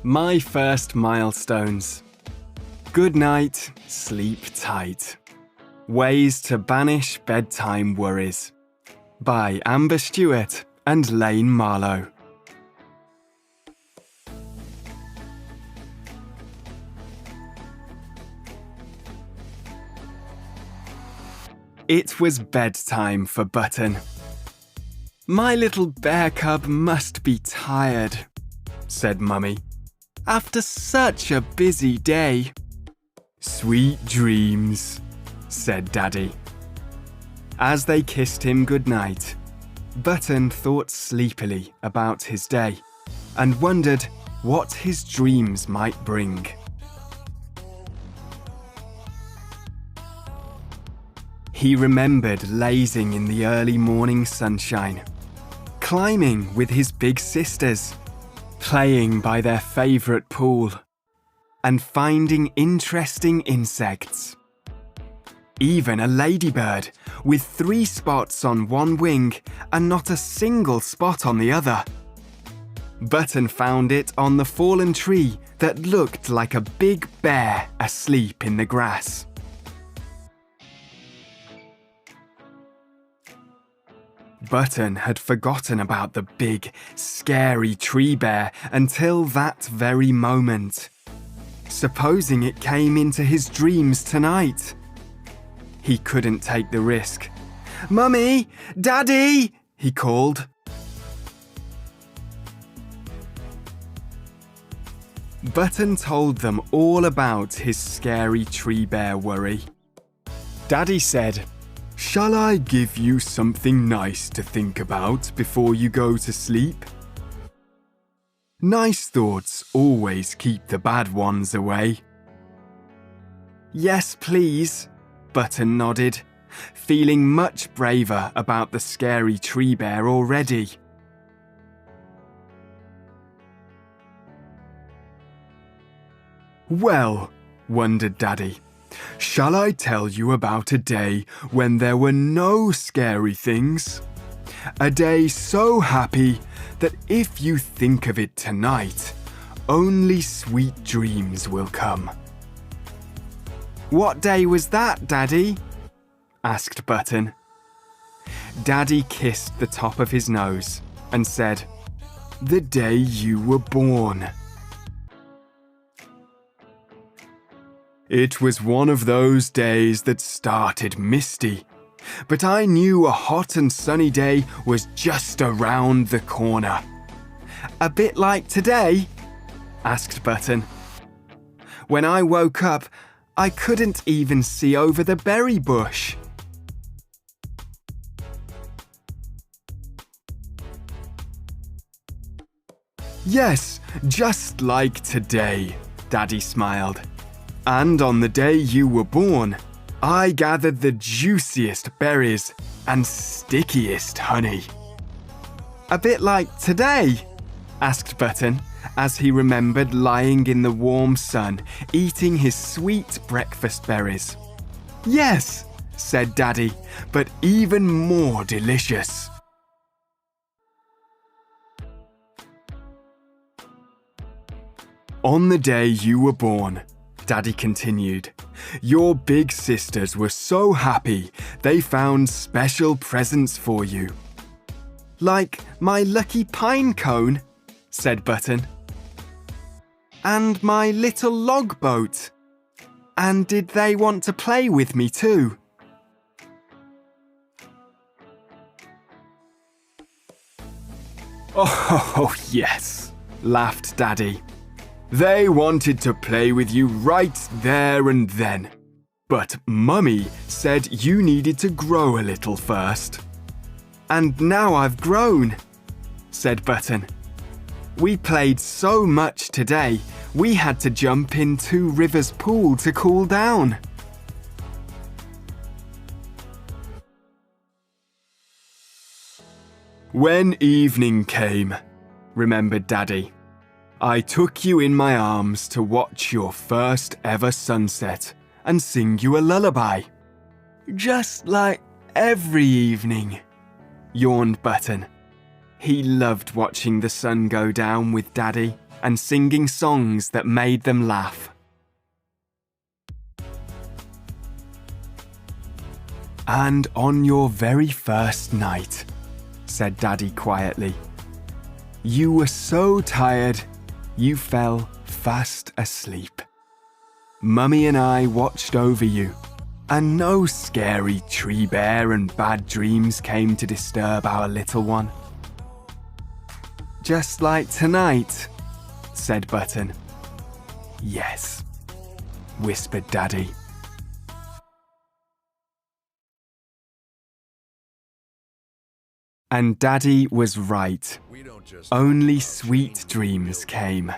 My first milestones. Goodnight, sleep tight. Ways to banish bedtime worries. By Amber Stewart and Lane Marlowe. It was bedtime for Button. "My little bear cub must be tired," said Mummy, "after such a busy day." "Sweet dreams," said Daddy. As they kissed him goodnight, Button thought sleepily about his day and wondered what his dreams might bring. He remembered lazing in the early morning sunshine, climbing with his big sisters, playing by their favourite pool, and finding interesting insects. Even a ladybird with 3 spots on one wing and not a single spot on the other. Button found it on the fallen tree that looked like a big bear asleep in the grass. Button had forgotten about the big, scary tree bear until that very moment, supposing it came into his dreams tonight. He couldn't take the risk. "Mummy! Daddy!" he called. Button told them all about his scary tree bear worry. Daddy said, "Shall I give you something nice to think about before you go to sleep? Nice thoughts always keep the bad ones away." "Yes, please," Button nodded, feeling much braver about the scary tree bear already. "Well," wondered Daddy, "shall I tell you about a day when there were no scary things? A day so happy that if you think of it tonight, only sweet dreams will come." "What day was that, Daddy?" asked Button. Daddy kissed the top of his nose and said, "The day you were born." "It was one of those days that started misty, but I knew a hot and sunny day was just around the corner." "A bit like today?" asked Button. "When I woke up, I couldn't even see over the berry bush." "Yes, just like today," Daddy smiled. "And on the day you were born, I gathered the juiciest berries and stickiest honey." "A bit like today?" asked Button, as he remembered lying in the warm sun, eating his sweet breakfast berries. "Yes," said Daddy, "but even more delicious." "On the day you were born," Daddy continued, "your big sisters were so happy they found special presents for you." "Like my lucky pine cone," said Button. "And my little log boat. And did they want to play with me too?" "Oh, yes," laughed Daddy. "They wanted to play with you right there and then. But Mummy said you needed to grow a little first." "And now I've grown," said Button. "We played so much today, we had to jump in Two Rivers pool to cool down." "When evening came," remembered Daddy, "I took you in my arms to watch your first ever sunset and sing you a lullaby. Just like every evening," yawned Button. He loved watching the sun go down with Daddy, and singing songs that made them laugh. "And on your very first night," said Daddy quietly, "you were so tired you fell fast asleep. Mummy and I watched over you, and no scary tree bear and bad dreams came to disturb our little one." "Just like tonight," said Button. "Yes," whispered Daddy. And Daddy was right. Only sweet dreams came.